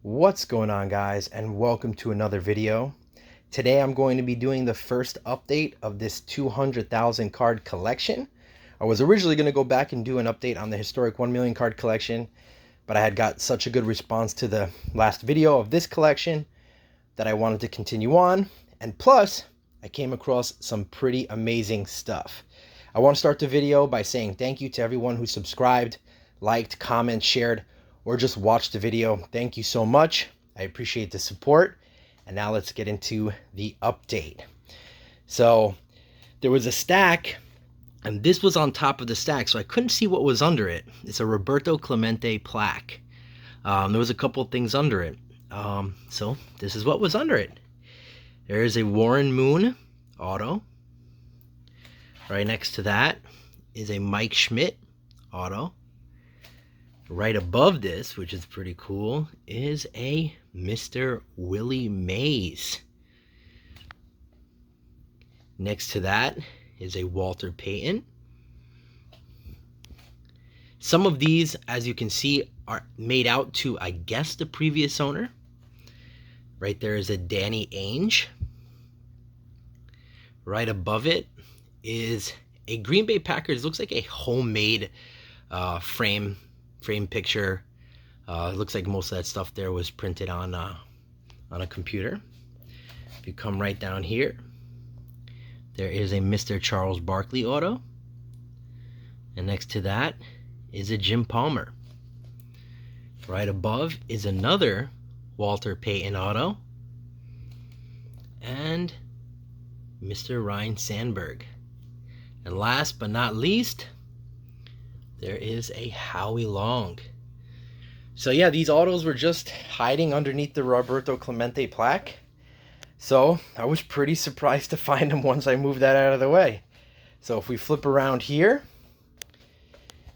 What's going on, guys, and welcome to another video. Today I'm going to be doing the first update of this 200,000 card collection. I was originally going to go back and do an update on the historic 1 million card collection, but I had got such a good response to the last video of this collection that I wanted to continue on. And plus, I came across some pretty amazing stuff. I want to start the video by saying thank you to everyone who subscribed, liked, commented, shared, or just watch the video. Thank you so much. I appreciate the support. And now let's get into the update. So there was a stack, and this was on top of the stack, so I couldn't see what was under it. It's a Roberto Clemente plaque. There was a couple things under it. So this is what was under it. There is a Warren Moon auto. Right next to that is a Mike Schmidt auto. Right above this, which is pretty cool, is a Mr. Willie Mays. Next to that is a Walter Payton. Some of these, as you can see, are made out to, I guess, the previous owner. Right there is a Danny Ainge. Right above it is a Green Bay Packers. Looks like a homemade frame picture. It looks like most of that stuff there was printed on a computer. If you come right down here, there is a Mr. Charles Barkley auto, and next to that is a Jim Palmer. Right above is another Walter Payton auto and Mr. Ryne Sandberg. And last but not least, there is a Howie Long. So yeah, these autos were just hiding underneath the Roberto Clemente plaque. So I was pretty surprised to find them once I moved that out of the way. So if we flip around here,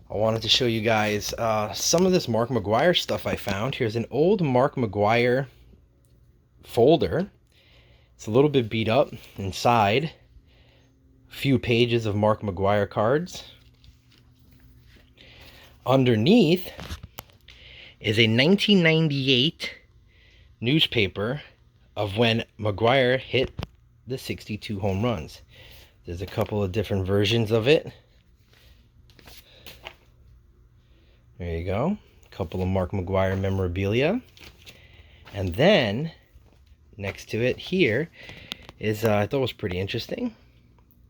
I wanted to show you guys some of this Mark McGwire stuff I found. Here's an old Mark McGwire folder. It's a little bit beat up inside. A few pages of Mark McGwire cards. Underneath is a 1998 newspaper of when McGwire hit the 62 home runs. There's a couple of different versions of it. There you go. A couple of Mark McGwire memorabilia. And then next to it here is, I thought was pretty interesting.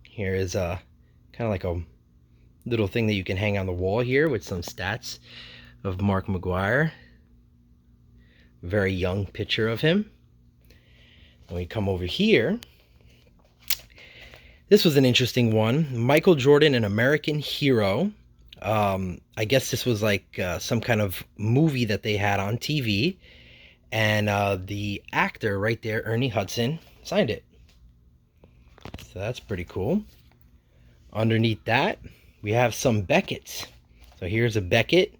Here is kind of like a little thing that you can hang on the wall here with some stats of Mark McGwire. Very young picture of him. When we come over here, this was an interesting one. Michael Jordan, an American Hero. I guess this was like some kind of movie that they had on TV. And the actor right there, Ernie Hudson, signed it. So that's pretty cool. Underneath that, we have some Becketts. So here's a Beckett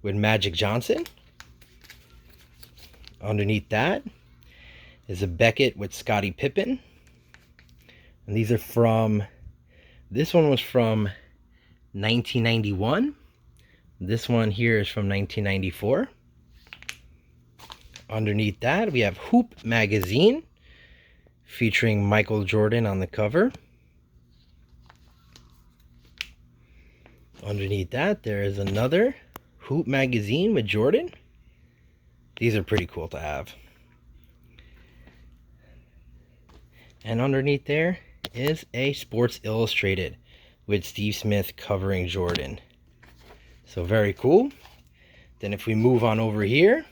with Magic Johnson. Underneath that is a Beckett with Scottie Pippen. And these are from, this one was from 1991. This one here is from 1994. Underneath that, we have Hoop Magazine featuring Michael Jordan on the cover. Underneath that, there is another Hoop Magazine with Jordan. These are pretty cool to have. And underneath there is a Sports Illustrated with Steve Smith covering Jordan. So very cool. Then if we move on over here,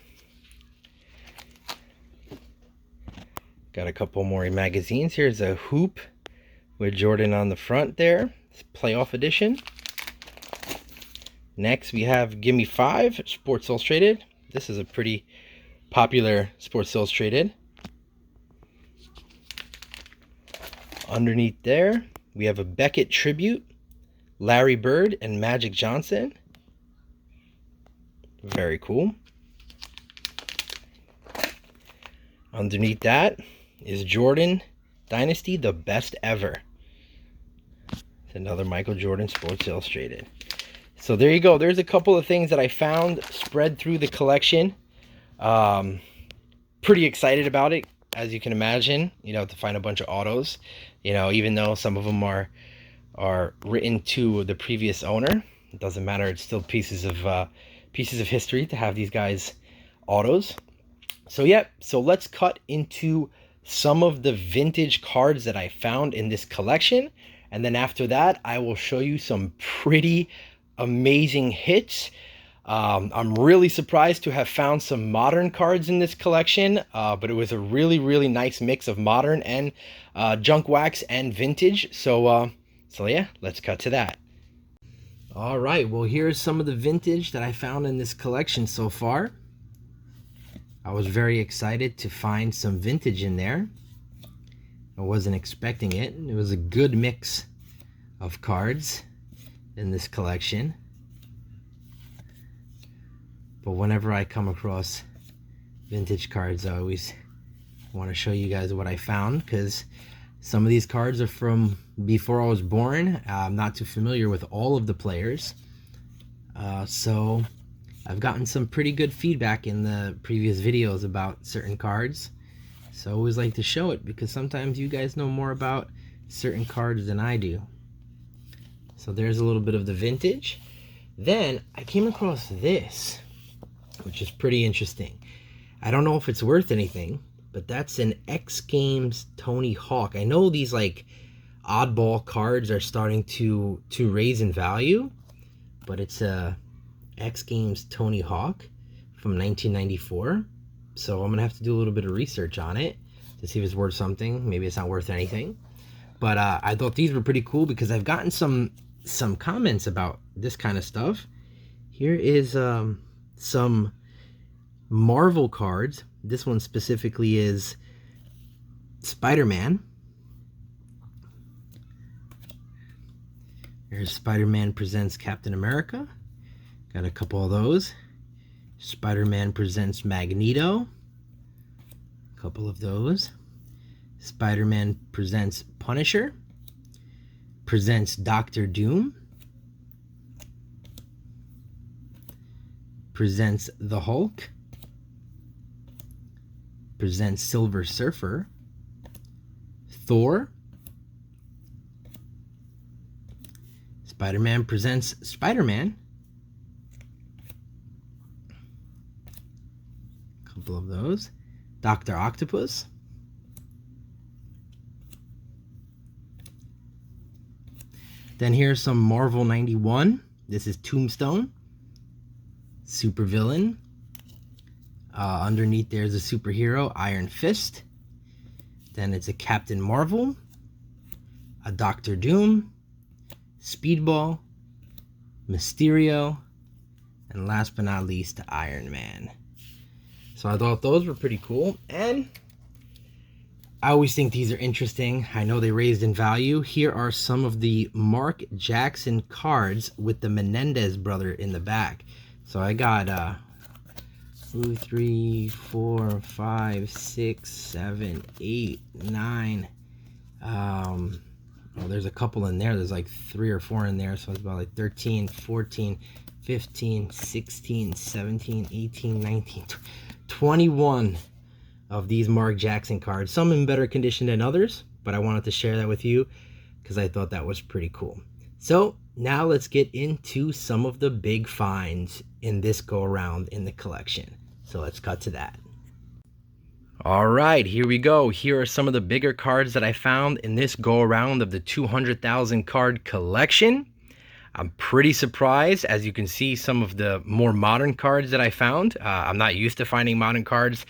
got a couple more magazines. Here's a Hoop with Jordan on the front there. It's playoff edition. Next, we have Gimme 5, Sports Illustrated. This is a pretty popular Sports Illustrated. Underneath there, we have a Beckett Tribute, Larry Bird and Magic Johnson. Very cool. Underneath that is Jordan Dynasty, the best ever. It's another Michael Jordan Sports Illustrated. So there you go. There's a couple of things that I found spread through the collection. Pretty excited about it, as you can imagine, you know, to find a bunch of autos, you know, even though some of them are written to the previous owner. It doesn't matter. It's still pieces of history to have these guys autos. So yeah, so let's cut into some of the vintage cards that I found in this collection, and then after that I will show you some pretty amazing hits. I'm really surprised to have found some modern cards in this collection, but it was a really nice mix of modern and junk wax and vintage. So yeah, let's cut to that. All right, well, here's some of the vintage that I found in this collection so far. I was very excited to find some vintage in there. I wasn't expecting it. It was a good mix of cards in this collection. But whenever I come across vintage cards, I always want to show you guys what I found, because some of these cards are from before I was born. I'm not too familiar with all of the players. So I've gotten some pretty good feedback in the previous videos about certain cards. So I always like to show it, because sometimes you guys know more about certain cards than I do. So there's a little bit of the vintage. Then I came across this, which is pretty interesting. I don't know if it's worth anything, but that's an X Games Tony Hawk. I know these like oddball cards are starting to raise in value, but it's a X Games Tony Hawk from 1994. So I'm gonna have to do a little bit of research on it to see if it's worth something. Maybe it's not worth anything, but I thought these were pretty cool because I've gotten some comments about this kind of stuff. Here is some Marvel cards. This one specifically is Spider-Man. There's Spider-Man Presents Captain America. Got a couple of those. Spider-Man Presents Magneto. A couple of those. Spider-Man Presents Punisher. Presents Doctor Doom. Presents the Hulk. Presents Silver Surfer. Thor. Spider-Man Presents Spider-Man. A couple of those. Dr. Octopus. Then here's some Marvel 91. This is Tombstone. Supervillain. Underneath there's a superhero, Iron Fist. Then it's a Captain Marvel, a Doctor Doom, Speedball, Mysterio, and last but not least, Iron Man. So I thought those were pretty cool, and I always think these are interesting. I know they raised in value. Here are some of the Mark Jackson cards with the Menendez brother in the back. So I got 2, 3, 4, 5, 6, 7, 8, 9. Well, there's a couple in there. There's like 3 or 4 in there. So it's about like 13, 14, 15, 16, 17, 18, 19, 21 of these Mark Jackson cards. Some in better condition than others, but I wanted to share that with you because I thought that was pretty cool. So now let's get into some of the big finds in this go around in the collection. So let's cut to that. All right, here we go. Here are some of the bigger cards that I found in this go around of the 200,000 card collection. I'm pretty surprised. As you can see, some of the more modern cards that I found. I'm not used to finding modern cards.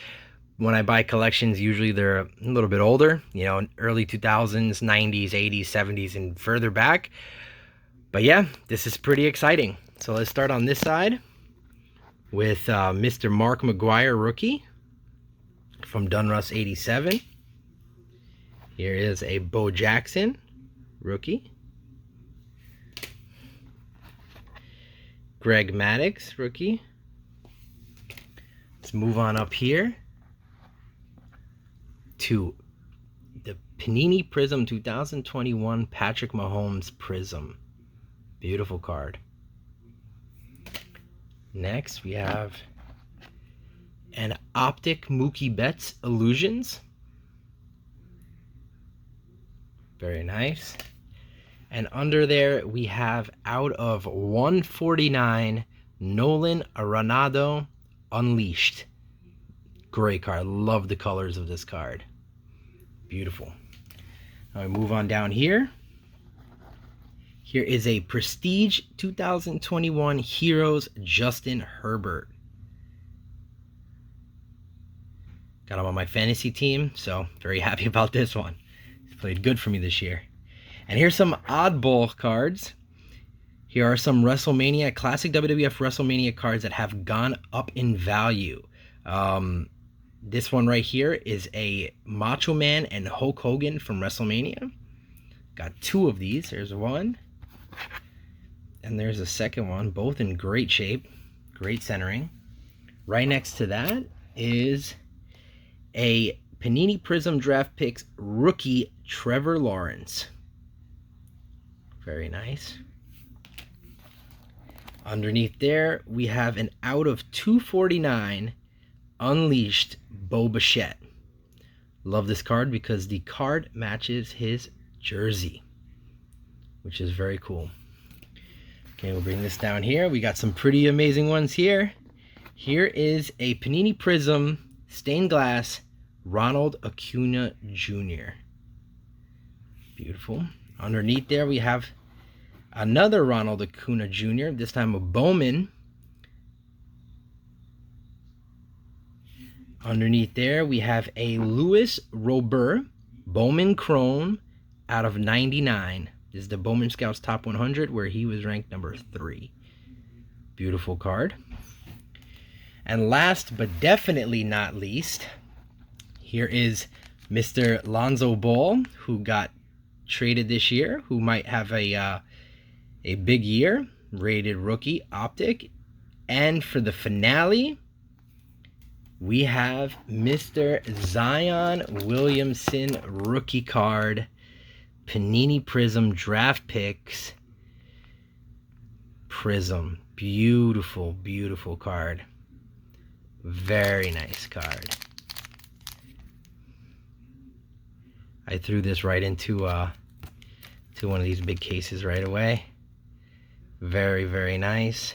When I buy collections, usually they're a little bit older, you know, early 2000s, 90s, 80s, 70s, and further back. But yeah, this is pretty exciting. So let's start on this side with Mr. Mark McGwire rookie from Dunruss 87. Here is a Bo Jackson rookie. Greg Maddux rookie. Let's move on up here to the Panini Prism 2021 Patrick Mahomes Prism. Beautiful card. Next we have and Optic Mookie Betts Illusions. Very nice. And under there, we have out of 149, Nolan Arenado Unleashed. Great card. Love the colors of this card. Beautiful. Now we move on down here. Here is a Prestige 2021 Heroes Justin Herbert. Got him on my fantasy team, so very happy about this one. He's played good for me this year. And here's some oddball cards. Here are some WrestleMania, classic WWF WrestleMania cards that have gone up in value. This one right here is a Macho Man and Hulk Hogan from WrestleMania. Got two of these. There's one. And there's a second one. Both in great shape. Great centering. Right next to that is a Panini Prism Draft Picks rookie Trevor Lawrence. Very nice. Underneath there, we have an out of 249 Unleashed BICHETTE. Love this card because the card matches his jersey, which is very cool. Okay, we'll bring this down here. We got some pretty amazing ones here. Here is a Panini Prism Stained Glass RONALD Acuna Jr. Beautiful. Underneath there, we have another RONALD Acuna Jr., this time a Bowman. Underneath there, we have a Louis Robert Bowman Chrome out of 99. This is the Bowman Scouts Top 100, where he was ranked number 3. Beautiful card. And last but definitely not least, here is Mr. Lonzo Ball, who got traded this year, who might have a big year. Rated rookie Optic. And for the finale, we have Mr. Zion Williamson rookie card, Panini Prism Draft Picks Prism. Beautiful, beautiful card. Very nice card. I threw this right into one of these big cases right away. Very, very nice.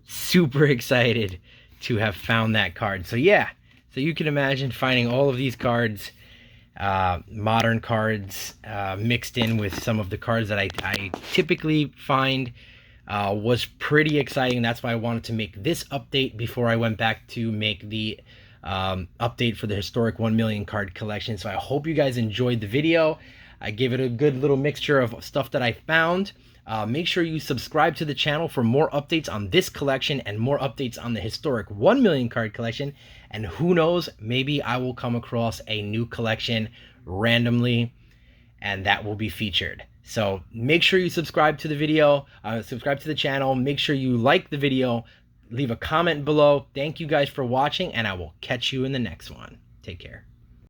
Super excited to have found that card. So yeah, so you can imagine finding all of these cards, modern cards, mixed in with some of the cards that I typically find, was pretty exciting. That's why I wanted to make this update before I went back to make the update for the historic 1 million card collection. So I hope you guys enjoyed the video. I gave it a good little mixture of stuff that I found. Make sure you subscribe to the channel for more updates on this collection and more updates on the historic 1 million card collection. And who knows, maybe I will come across a new collection randomly and that will be featured. So make sure you subscribe to the video, subscribe to the channel. Make sure you like the video, leave a comment below. Thank you guys for watching, and I will catch you in the next one. Take care.